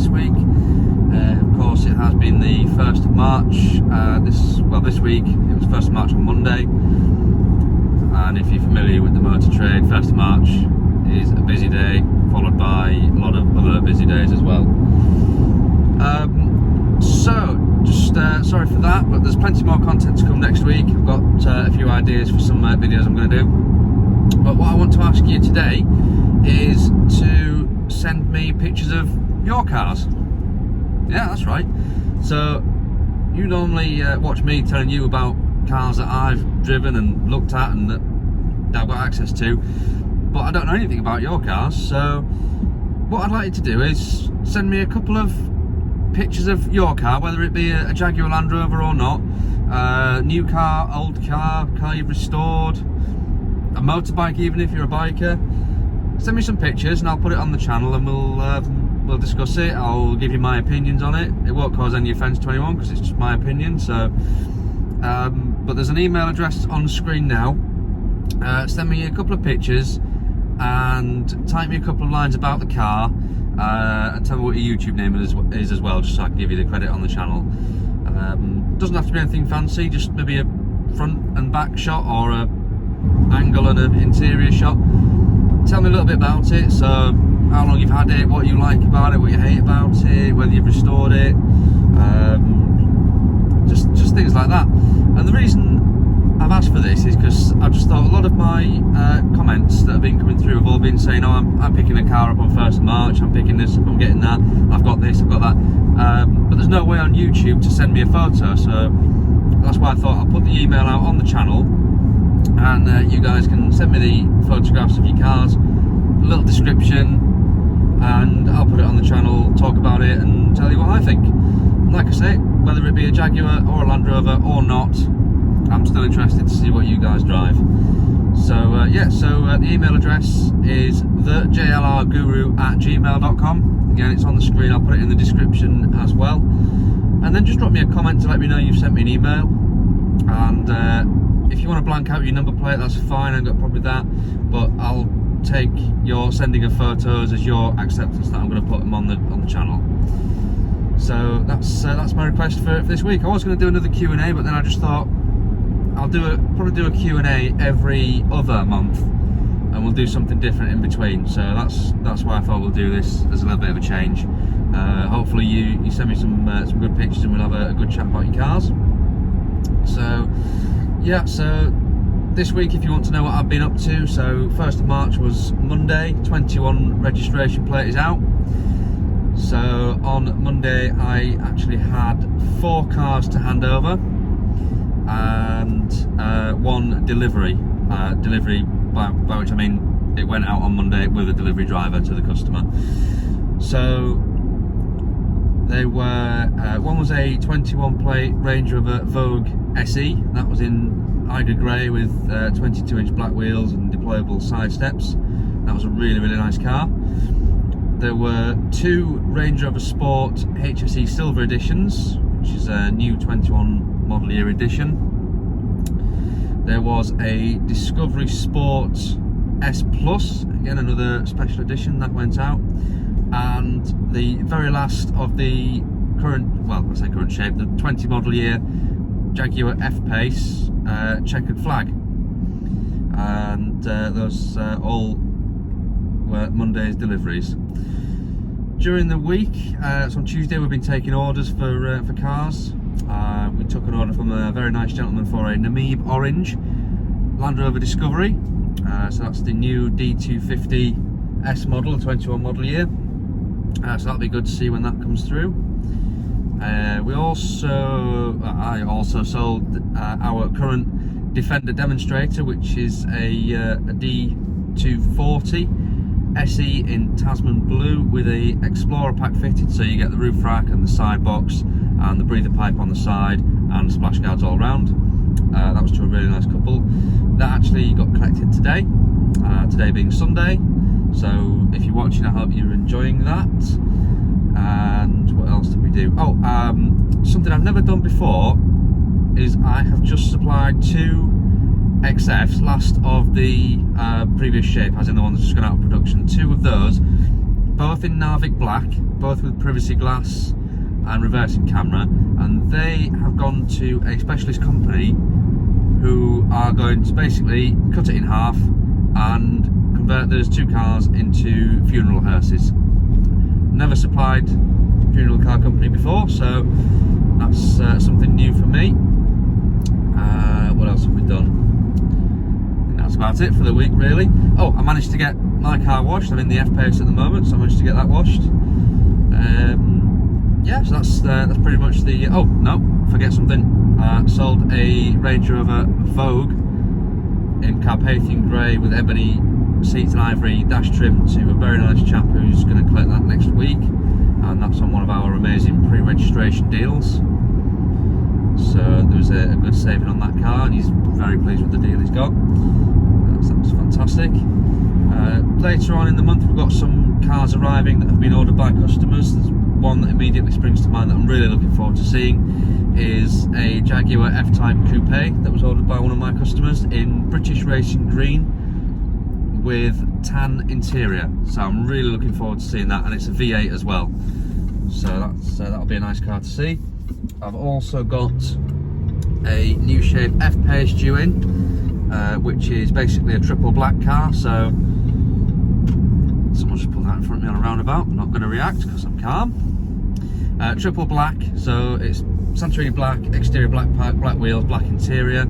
this week. Of course, it has been the 1st of March. This week it was 1st of March on Monday. And if you're familiar with the motor trade, 1st of March is a busy day, followed by a lot of other busy days as well. Sorry for that, but there's plenty more content to come next week. I've got a few ideas for some videos I'm going to do. But what I want to ask you today is to send me pictures of your cars. Yeah, that's right. So you normally watch me telling you about cars that I've driven and looked at and that I've got access to, but I don't know anything about your cars. So what I'd like you to do is send me a couple of pictures of your car, whether it be a Jaguar Land Rover or not, new car, old car you've restored, a motorbike even if you're a biker. Send me some pictures and I'll put it on the channel and we'll discuss it. I'll give you my opinions on it. It won't cause any offence to anyone because it's just my opinion. So but there's an email address on the screen now. Send me a couple of pictures and type me a couple of lines about the car, and tell me what your YouTube name is as well, just so I can give you the credit on the channel. Doesn't have to be anything fancy, just maybe a front and back shot or a angle and an interior shot. Tell me a little bit about it, so how long you've had it, what you like about it, what you hate about it, whether you've restored it, just things like that. And the reason I've asked for this is because I've just thought a lot of my comments that have been coming through have all been saying, oh, I'm picking a car up on 1st of March, I'm picking this up, I'm getting that, I've got this, I've got that. But there's no way on YouTube to send me a photo, so that's why I thought I'll put the email out on the channel and you guys can send me the photographs of your cars, a little description, and I'll put it on the channel, talk about it and tell you what I think. Like I say, whether it be a Jaguar or a Land Rover or not, I'm still interested to see what you guys drive. So the email address is thejlrguru@gmail.com. Again, it's on the screen, I'll put it in the description as well. And then just drop me a comment to let me know you've sent me an email. And if you want to blank out your number plate, that's fine, I ain't got a problem with that. But I'll take your sending of photos as your acceptance that I'm going to put them on the channel. So that's my request for this week. I was going to do another Q&A, but then I just thought I'll probably do a Q&A every other month, and we'll do something different in between. So that's why I thought we'll do this as a little bit of a change. Hopefully you send me some good pictures and we'll have a good chat about your cars. So yeah, so this week, if you want to know what I've been up to, so 1st of March was Monday, 21 registration plate is out. So on Monday I actually had 4 cars to hand over and 1 delivery. Delivery by which I mean it went out on Monday with a delivery driver to the customer. So they were, one was a 21 plate Range Rover Vogue SE, that was in Eider Grey with 22-inch black wheels and deployable side steps. That was a really nice car. There were 2 Range Rover Sport HSE Silver editions, which is a new 21 model year edition. There was a Discovery Sport S Plus, again another special edition that went out. And the very last of the current shape, the 20 model year Jaguar F-Pace checkered flag. And those all were Monday's deliveries. During the week, so on Tuesday we've been taking orders for cars. We took an order from a very nice gentleman for a Namib Orange Land Rover Discovery. So that's the new D250 S model, 21 model year. So that'll be good to see when that comes through. I also sold our current Defender demonstrator, which is a D240 SE in Tasman Blue with a Explorer pack fitted, so you get the roof rack and the side box and the breather pipe on the side and splash guards all around. That was to a really nice couple. That actually got collected today, today being Sunday. So if you're watching, I hope you're enjoying that. And what else did we do? Oh, something I've never done before is I have just supplied 2 XFs, last of the previous shape, as in the one that's just gone out of production. 2 of those, both in Narvik Black, both with privacy glass and reversing camera, and they have gone to a specialist company who are going to basically cut it in half and convert those two cars into funeral hearses. Never supplied funeral car company before, so that's something new for me. What else have we done? I think that's about it for the week, really. Oh, I managed to get my car washed. I'm in the F-Pace at the moment, so I managed to get that washed. Yeah, so that's pretty much the... Oh, no, forget something. Sold a Range Rover Vogue in Carpathian grey with ebony seats and ivory dash trim to a very nice chap who's going to collect that next week, and that's on one of our amazing pre-registration deals. So there was a good saving on that car, and he's very pleased with the deal he's got. So that was fantastic. Later on in the month, we've got some cars arriving that have been ordered by customers. There's one that immediately springs to mind that I'm really looking forward to seeing is a Jaguar F-Type Coupe that was ordered by one of my customers in British Racing Green with tan interior. So I'm really looking forward to seeing that, and it's a V8 as well. So that'll be a nice car to see. I've also got a new shape F-Pace due in, which is basically a triple black car. So someone just put that in front of me on a roundabout. I'm not going to react because I'm calm. Triple black, so it's Santorini black, exterior black pack, black wheels, black interior,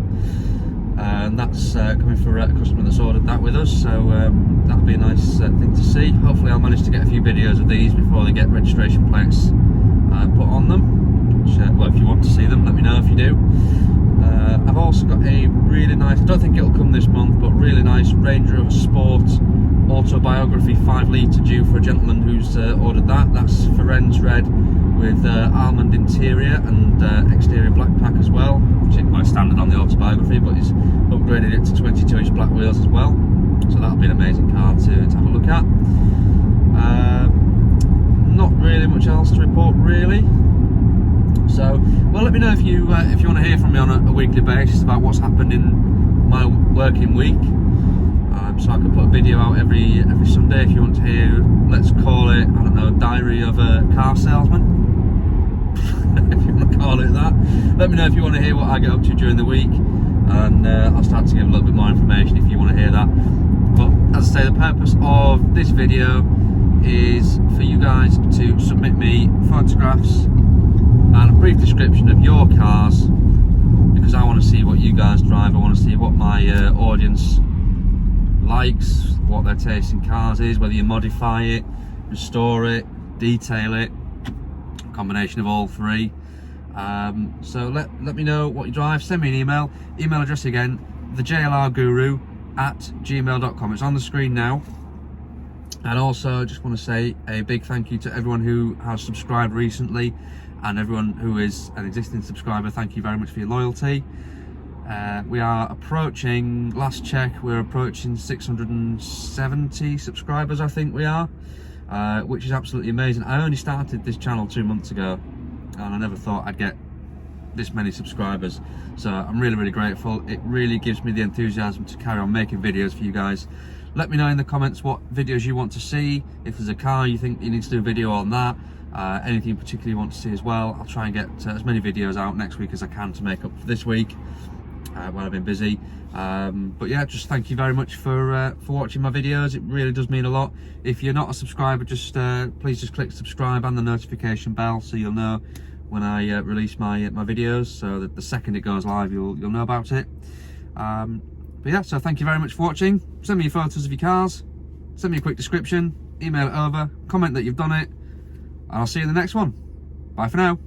and that's coming for a customer that's ordered that with us, so that'll be a nice thing to see. Hopefully I'll manage to get a few videos of these before they get registration plates put on them, which, well, if you want to see them, let me know if you do. I've also got a really nice, I don't think it'll come this month, but really nice Range Rover Sport Autobiography 5 litre due for a gentleman who's ordered that. That's Firenze red with almond interior and exterior black pack as well, which is quite standard on the Autobiography, but he's upgraded it to 22-inch black wheels as well. So that'll be an amazing car to have a look at. Not really much else to report, really. So, well, let me know if you want to hear from me on a weekly basis about what's happened in my working week. So I can put a video out every Sunday if you want to hear, let's call it, I don't know, Diary of a Car Salesman. If you want to call it that. Let me know if you want to hear what I get up to during the week, and I'll start to give a little bit more information if you want to hear that. But as I say, the purpose of this video is for you guys to submit me photographs and a brief description of your cars, because I want to see what you guys drive. I want to see what my audience likes, what their taste in cars is, whether you modify it, restore it, detail it, a combination of all three. So let me know what you drive. Send me an email address again, thejlrguru@gmail.com. it's on the screen now. And also just want to say a big thank you to everyone who has subscribed recently, and everyone who is an existing subscriber. Thank you very much for your loyalty. We are approaching, last check, we're approaching 670 subscribers, I think we are, which is absolutely amazing. I only started this channel 2 months ago, and I never thought I'd get this many subscribers. So I'm really, really grateful. It really gives me the enthusiasm to carry on making videos for you guys. Let me know in the comments what videos you want to see. If there's a car you think you need to do a video on that, anything in particular you want to see as well. I'll try and get as many videos out next week as I can to make up for this week. When I've been busy, but yeah, just thank you very much for watching my videos. It really does mean a lot. If you're not a subscriber, just please just click subscribe and the notification bell, so you'll know when I release my videos, so that the second it goes live you'll know about it. But yeah, so thank you very much for watching. Send me your photos of your cars, send me a quick description, email it over, comment that you've done it, and I'll see you in the next one. Bye for now.